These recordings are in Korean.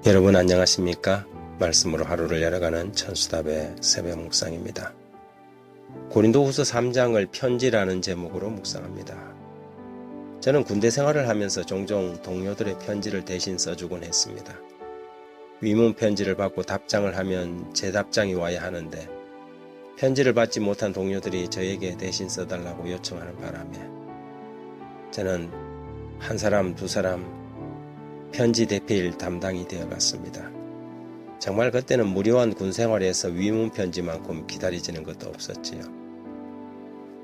여러분 안녕하십니까? 말씀으로 하루를 열어가는 천수답의 새벽 묵상입니다. 고린도후서 3장을 편지라는 제목으로 묵상합니다. 저는 군대 생활을 하면서 종종 동료들의 편지를 대신 써주곤 했습니다. 위문 편지를 받고 답장을 하면 제 답장이 와야 하는데 편지를 받지 못한 동료들이 저에게 대신 써달라고 요청하는 바람에 저는 한 사람, 두 사람 편지 대필 담당이 되어갔습니다. 정말 그때는 무료한 군생활에서 위문 편지만큼 기다려지는 것도 없었지요.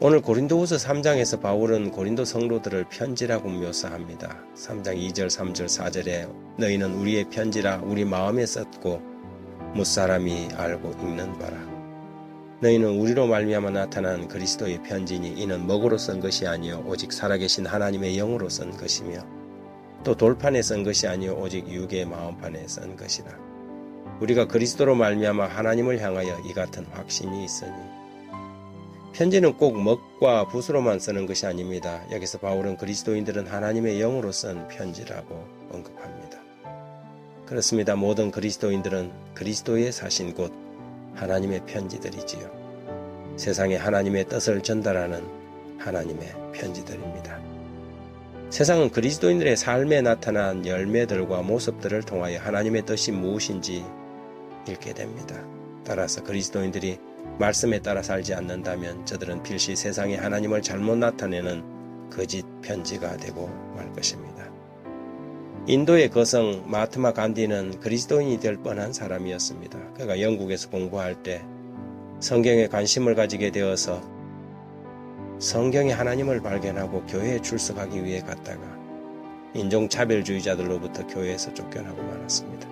오늘 고린도후서 3장에서 바울은 고린도 성도들을 편지라고 묘사합니다. 3장 2절, 3절, 4절에 너희는 우리의 편지라 우리 마음에 썼고 무사람이 알고 읽는 바라. 너희는 우리로 말미암아 나타난 그리스도의 편지니 이는 먹으로 쓴 것이 아니요 오직 살아계신 하나님의 영으로 쓴 것이며 또 돌판에 쓴 것이 아니요 오직 육의 마음판에 쓴 것이라. 우리가 그리스도로 말미암아 하나님을 향하여 이 같은 확신이 있으니. 편지는 꼭 먹과 붓으로만 쓰는 것이 아닙니다. 여기서 바울은 그리스도인들은 하나님의 영으로 쓴 편지라고 언급합니다. 그렇습니다. 모든 그리스도인들은 그리스도의 사신 곧 하나님의 편지들이지요. 세상에 하나님의 뜻을 전달하는 하나님의 편지들입니다. 세상은 그리스도인들의 삶에 나타난 열매들과 모습들을 통하여 하나님의 뜻이 무엇인지 읽게 됩니다. 따라서 그리스도인들이 말씀에 따라 살지 않는다면 저들은 필시 세상에 하나님을 잘못 나타내는 거짓 편지가 되고 말 것입니다. 인도의 거성 마하트마 간디는 그리스도인이 될 뻔한 사람이었습니다. 그가 영국에서 공부할 때 성경에 관심을 가지게 되어서 성경의 하나님을 발견하고 교회에 출석하기 위해 갔다가 인종차별주의자들로부터 교회에서 쫓겨나고 말았습니다.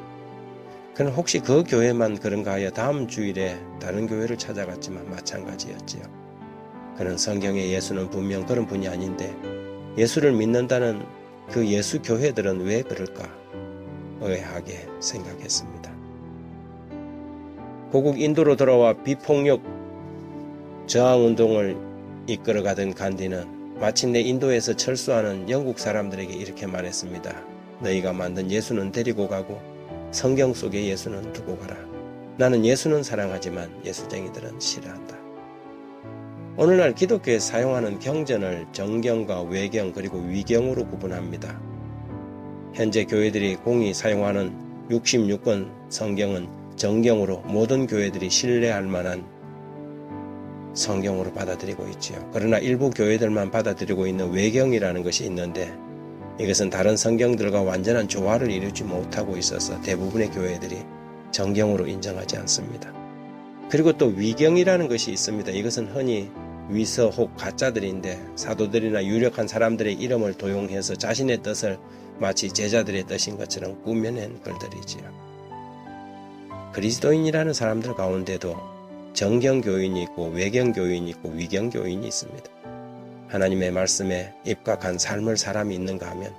그는 혹시 그 교회만 그런가 하여 다음 주일에 다른 교회를 찾아갔지만 마찬가지였지요. 그는 성경의 예수는 분명 그런 분이 아닌데 예수를 믿는다는 그 예수 교회들은 왜 그럴까 의아하게 생각했습니다. 고국 인도로 돌아와 비폭력 저항운동을 이끌어가던 간디는 마침내 인도에서 철수하는 영국 사람들에게 이렇게 말했습니다. 너희가 만든 예수는 데리고 가고 성경 속의 예수는 두고 가라. 나는 예수는 사랑하지만 예수쟁이들은 싫어한다. 오늘날 기독교에 사용하는 경전을 정경과 외경 그리고 위경으로 구분합니다. 현재 교회들이 공히 사용하는 66권 성경은 정경으로 모든 교회들이 신뢰할 만한 성경으로 받아들이고 있지요. 그러나 일부 교회들만 받아들이고 있는 외경이라는 것이 있는데 이것은 다른 성경들과 완전한 조화를 이루지 못하고 있어서 대부분의 교회들이 정경으로 인정하지 않습니다. 그리고 또 위경이라는 것이 있습니다. 이것은 흔히 위서 혹 가짜들인데 사도들이나 유력한 사람들의 이름을 도용해서 자신의 뜻을 마치 제자들의 뜻인 것처럼 꾸며낸 글들이지요. 그리스도인이라는 사람들 가운데도 정경교인이 있고 외경교인이 있고 위경교인이 있습니다. 하나님의 말씀에 입각한 삶을 사람이 있는가 하면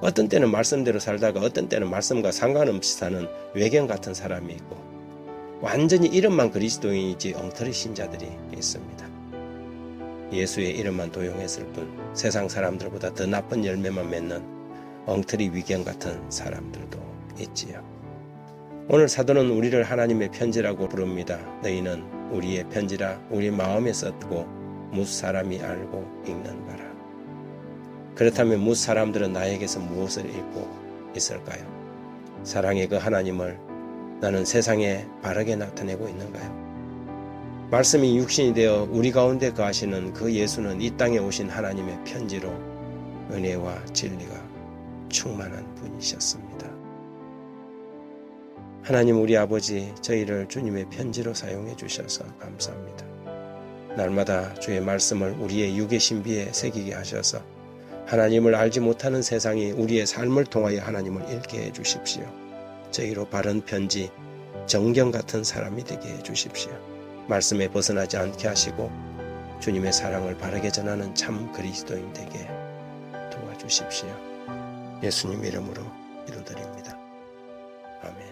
어떤 때는 말씀대로 살다가 어떤 때는 말씀과 상관없이 사는 외경 같은 사람이 있고 완전히 이름만 그리스도인이지 엉터리 신자들이 있습니다. 예수의 이름만 도용했을 뿐 세상 사람들보다 더 나쁜 열매만 맺는 엉터리 위경 같은 사람들도 있지요. 오늘 사도는 우리를 하나님의 편지라고 부릅니다. 너희는 우리의 편지라 우리 마음에 썼고 무사람이 알고 읽는 바라. 그렇다면 무사람들은 나에게서 무엇을 읽고 있을까요? 사랑의 그 하나님을 나는 세상에 바르게 나타내고 있는가요? 말씀이 육신이 되어 우리 가운데 거하시는 그 예수는 이 땅에 오신 하나님의 편지로 은혜와 진리가 충만한 분이셨습니다. 하나님 우리 아버지 저희를 주님의 편지로 사용해 주셔서 감사합니다. 날마다 주의 말씀을 우리의 육의 신비에 새기게 하셔서 하나님을 알지 못하는 세상이 우리의 삶을 통하여 하나님을 읽게 해 주십시오. 저희로 바른 편지, 정경 같은 사람이 되게 해 주십시오. 말씀에 벗어나지 않게 하시고 주님의 사랑을 바르게 전하는 참 그리스도인 되게 도와주십시오. 예수님 이름으로 기도드립니다. 아멘.